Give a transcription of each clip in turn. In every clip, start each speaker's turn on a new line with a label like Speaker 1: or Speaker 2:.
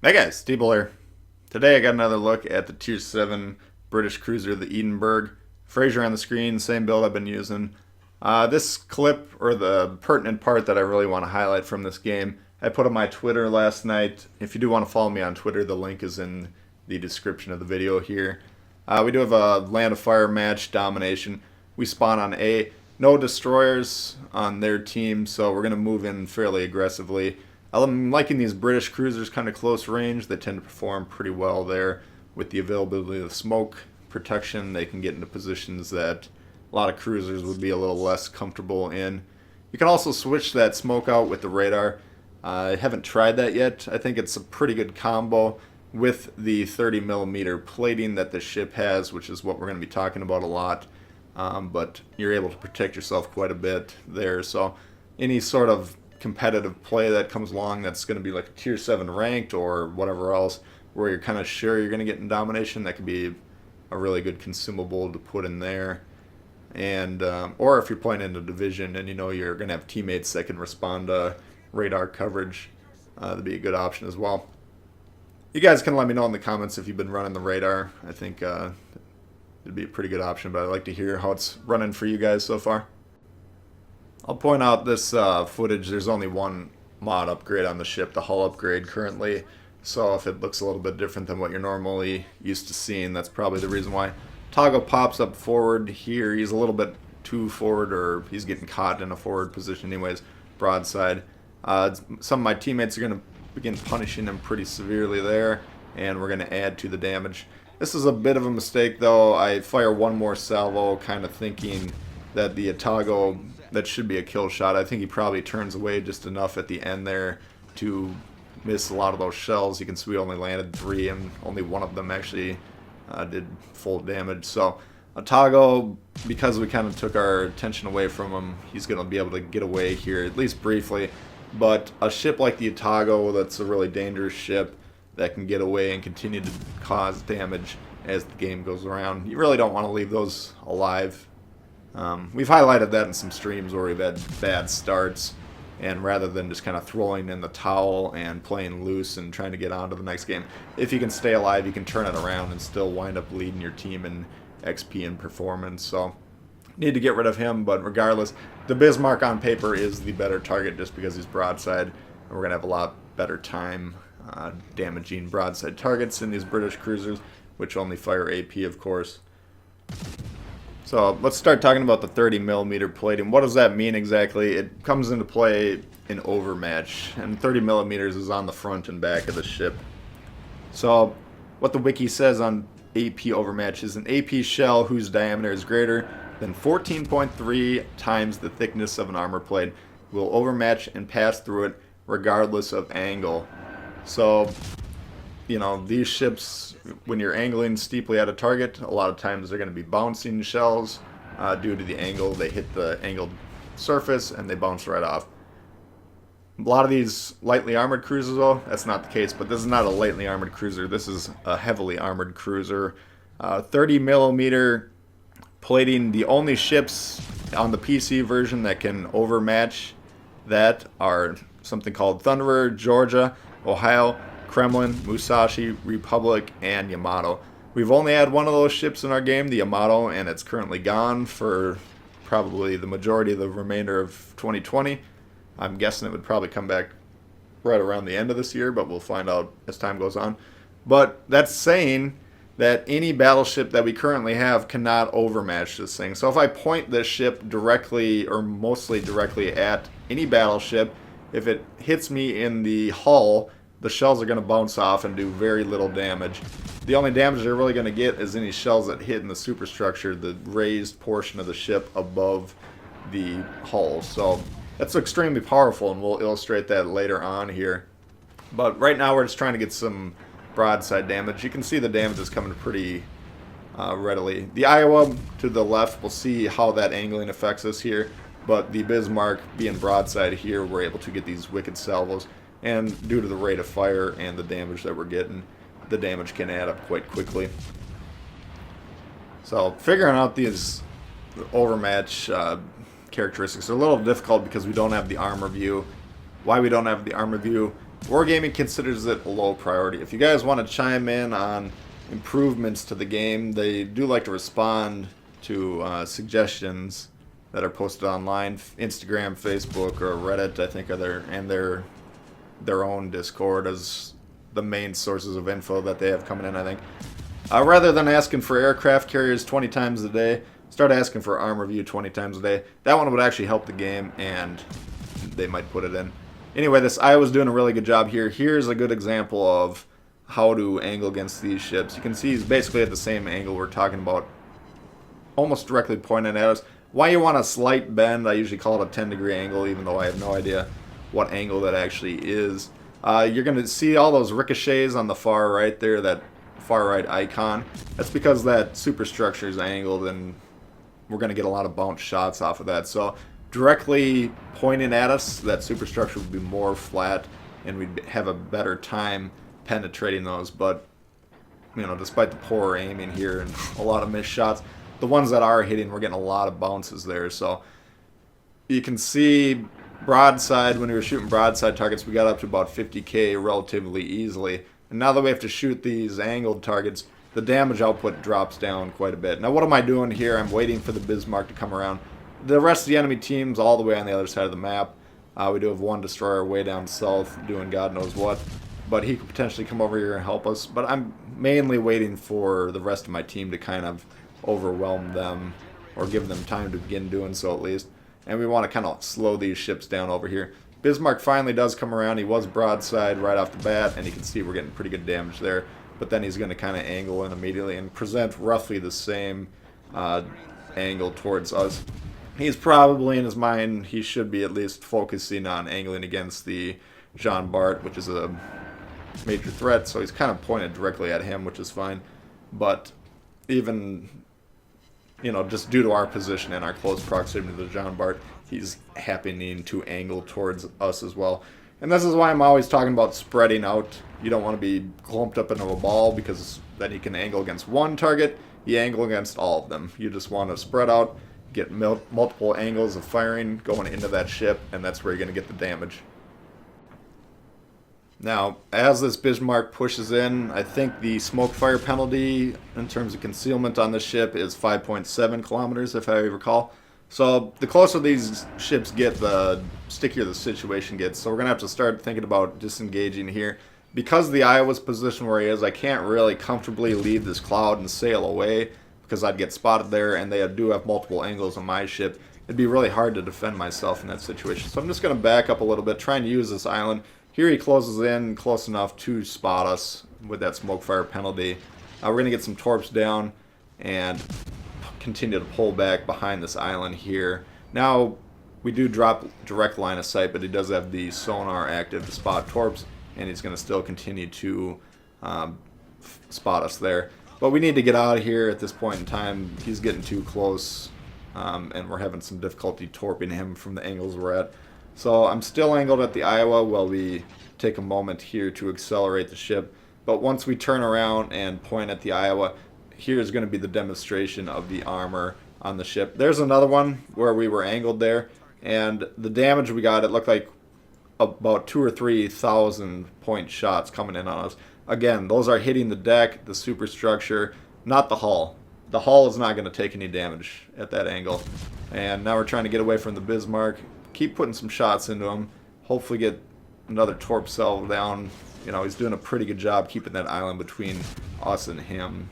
Speaker 1: Hey guys, Steeple here. Today I got another look at the Tier 7 British cruiser, the Edinburgh. Fraser on the screen, same build I've been using. This clip, or the pertinent part that I really want to highlight from this game, I put on my Twitter last night. If you do want to follow me on Twitter, the link is in the description of the video here. We do have a Land of Fire match, domination. We spawn on A. No destroyers on their team, so we're going to move in fairly aggressively. I'm liking these British cruisers kind of close range. They tend to perform pretty well there with the availability of smoke protection. They can get into positions that a lot of cruisers would be a little less comfortable in. You can also switch that smoke out with the radar. I haven't tried that yet. I think it's a pretty good combo with the 30mm plating that the ship has, which is what we're going to be talking about a lot. But you're able to protect yourself quite a bit there. So any sort of competitive play that comes along that's going to be like a tier 7 ranked or whatever else, where you're kind of sure you're going to get in domination, that could be a really good consumable to put in there. And or if you're playing in a division and you know you're going to have teammates that can respond to radar coverage, that'd be a good option as well. You guys can let me know in the comments if you've been running the radar. I think it'd be a pretty good option, but I'd like to hear how it's running for you guys so far. I'll point out this footage, there's only one mod upgrade on the ship, the hull upgrade currently, so if it looks a little bit different than what you're normally used to seeing, that's probably the reason why. Toggle pops up forward here, he's a little bit too forward, or he's getting caught in a forward position anyways, broadside. Some of my teammates are going to begin punishing him pretty severely there, and we're going to add to the damage. This is a bit of a mistake though. I fire one more salvo, kind of thinking that the Atago, that should be a kill shot. I think he probably turns away just enough at the end there to miss a lot of those shells. You can see we only landed 3 and only one of them actually did full damage. So Atago, because we kind of took our attention away from him, he's going to be able to get away here, at least briefly. But a ship like the Atago, that's a really dangerous ship that can get away and continue to cause damage as the game goes around. You really don't want to leave those alive. We've highlighted that in some streams where we've had bad starts, and rather than just kind of throwing in the towel and playing loose and trying to get on to the next game, if you can stay alive, you can turn it around and still wind up leading your team in XP and performance. So need to get rid of him, but regardless, the Bismarck on paper is the better target just because he's broadside, and we're going to have a lot better time damaging broadside targets in these British cruisers, which only fire AP, of course. So let's start talking about the 30mm plating. What does that mean exactly? It comes into play in overmatch, and 30mm is on the front and back of the ship. So what the wiki says on AP overmatch is an AP shell whose diameter is greater than 14.3 times the thickness of an armor plate will overmatch and pass through it regardless of angle. So, you know, these ships, when you're angling steeply at a target, a lot of times they're going to be bouncing shells due to the angle. They hit the angled surface and they bounce right off. A lot of these lightly armored cruisers, though, that's not the case, but this is not a lightly armored cruiser. This is a heavily armored cruiser. 30mm plating. The only ships on the PC version that can overmatch that are something called Thunderer, Georgia, Ohio, Kremlin, Musashi, Republic, and Yamato. We've only had one of those ships in our game, the Yamato, and it's currently gone for probably the majority of the remainder of 2020. I'm guessing it would probably come back right around the end of this year, but we'll find out as time goes on. But that's saying that any battleship that we currently have cannot overmatch this thing. So if I point this ship directly or mostly directly at any battleship, if it hits me in the hull, the shells are going to bounce off and do very little damage. The only damage they're really going to get is any shells that hit in the superstructure, the raised portion of the ship above the hull. So that's extremely powerful, and we'll illustrate that later on here. But right now we're just trying to get some broadside damage. You can see the damage is coming pretty readily. The Iowa to the left, we'll see how that angling affects us here. But the Bismarck being broadside here, we're able to get these wicked salvos. And due to the rate of fire and the damage that we're getting, the damage can add up quite quickly. So figuring out these overmatch characteristics are a little difficult because we don't have the armor view. Why we don't have the armor view? Wargaming considers it a low priority. If you guys want to chime in on improvements to the game, they do like to respond to suggestions that are posted online, Instagram, Facebook, or Reddit. I think are their own Discord as the main sources of info that they have coming in. I think rather than asking for aircraft carriers 20 times a day, start asking for armor view 20 times a day. That one would actually help the game, and they might put it in. Anyway, this Iowa's doing a really good job here. Here's a good example of how to angle against these ships. You can see he's basically at the same angle we're talking about, almost directly pointing at us. Why you want a slight bend, I usually call it a 10-degree angle, even though I have no idea what angle that actually is. You're going to see all those ricochets on the far right there, that far right icon. That's because that superstructure is angled, and we're going to get a lot of bounce shots off of that. So directly pointing at us, that superstructure would be more flat, and we'd have a better time penetrating those. But despite the poor aiming here and a lot of missed shots, the ones that are hitting, we're getting a lot of bounces there. So you can see broadside, when we were shooting broadside targets, we got up to about 50k relatively easily. And now that we have to shoot these angled targets, the damage output drops down quite a bit. Now what am I doing here? I'm waiting for the Bismarck to come around. The rest of the enemy team's all the way on the other side of the map. We do have one destroyer way down south doing God knows what. But he could potentially come over here and help us. But I'm mainly waiting for the rest of my team to kind of overwhelm them, or give them time to begin doing so at least. And we want to kind of slow these ships down over here. Bismarck finally does come around. He was broadside right off the bat, and you can see we're getting pretty good damage there. But then he's going to kind of angle in immediately and present roughly the same angle towards us. He's probably, in his mind, he should be at least focusing on angling against the Jean Bart, which is a major threat, so he's kind of pointed directly at him, which is fine. But even, just due to our position and our close proximity to the Jean Bart, he's happening to angle towards us as well. And this is why I'm always talking about spreading out. You don't want to be clumped up into a ball, because then you can angle against one target, you angle against all of them. You just want to spread out, get multiple angles of firing going into that ship, and that's where you're going to get the damage. Now, as this Bismarck pushes in, I think the smoke fire penalty in terms of concealment on this ship is 5.7 kilometers, if I recall. So the closer these ships get, the stickier the situation gets. So we're going to have to start thinking about disengaging here. Because the Iowa's positioned where he is, I can't really comfortably leave this cloud and sail away, because I'd get spotted there, and they do have multiple angles on my ship. It'd be really hard to defend myself in that situation. So I'm just going to back up a little bit, trying to use this island. Here he closes in close enough to spot us with that smoke fire penalty. We're going to get some torps down and continue to pull back behind this island here. Now, we do drop direct line of sight, but he does have the sonar active to spot torps, and he's going to still continue to spot us there. But we need to get out of here at this point in time. He's getting too close, and we're having some difficulty torping him from the angles we're at. So I'm still angled at the Iowa while we take a moment here to accelerate the ship. But once we turn around and point at the Iowa, here's going to be the demonstration of the armor on the ship. There's another one where we were angled there, and the damage we got, it looked like about 2,000 or 3,000 point shots coming in on us. Again, those are hitting the deck, the superstructure, not the hull. The hull is not going to take any damage at that angle. And now we're trying to get away from the Bismarck. Keep putting some shots into him. Hopefully get another torp cell down. He's doing a pretty good job keeping that island between us and him,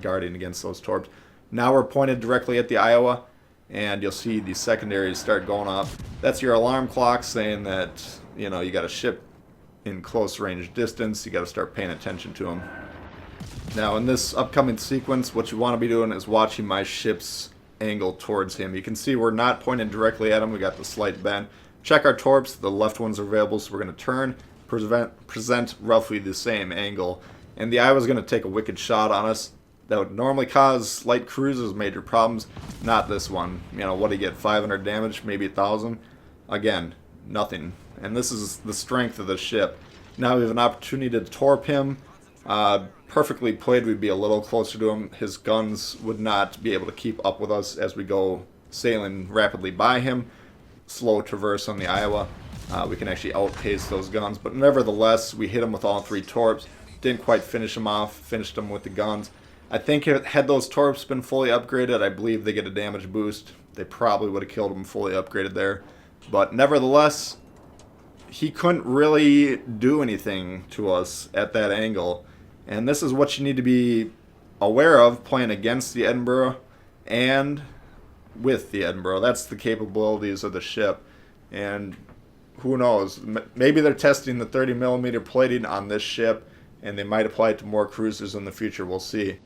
Speaker 1: guarding against those torps. Now we're pointed directly at the Iowa, and you'll see the secondaries start going off. That's your alarm clock saying that, you got a ship in close range distance. You got to start paying attention to them. Now in this upcoming sequence, what you want to be doing is watching my ship's angle towards him. You can see we're not pointing directly at him. We got the slight bend. Check our torps. The left ones are available, so we're going to turn, present roughly the same angle. And the Iowa's going to take a wicked shot on us. That would normally cause light cruisers major problems. Not this one. What do you get? 500 damage, maybe 1,000. Again, nothing. And this is the strength of the ship. Now we have an opportunity to torp him. Perfectly played, we'd be a little closer to him. His guns would not be able to keep up with us as we go sailing rapidly by him. Slow traverse on the Iowa. we can actually outpace those guns. But nevertheless, we hit them with all 3 torps. Didn't quite finish them off, finished them with the guns. I think had those torps been fully upgraded, I believe they get a damage boost. They probably would have killed them fully upgraded there. But nevertheless, he couldn't really do anything to us at that angle. And this is what you need to be aware of playing against the Edinburgh and with the Edinburgh. That's the capabilities of the ship. And who knows, maybe they're testing the 30mm plating on this ship, and they might apply it to more cruisers in the future. We'll see.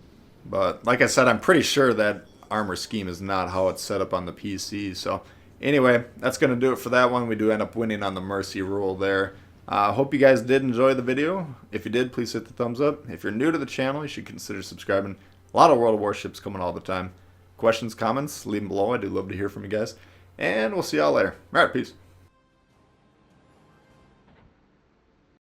Speaker 1: But like I said, I'm pretty sure that armor scheme is not how it's set up on the PC. So anyway, that's going to do it for that one. We do end up winning on the Mercy rule there. Hope you guys did enjoy the video. If you did, please hit the thumbs up. If you're new to the channel, you should consider subscribing. A lot of World of Warships coming all the time. Questions, comments, leave them below. I do love to hear from you guys. And we'll see y'all later. Alright, peace.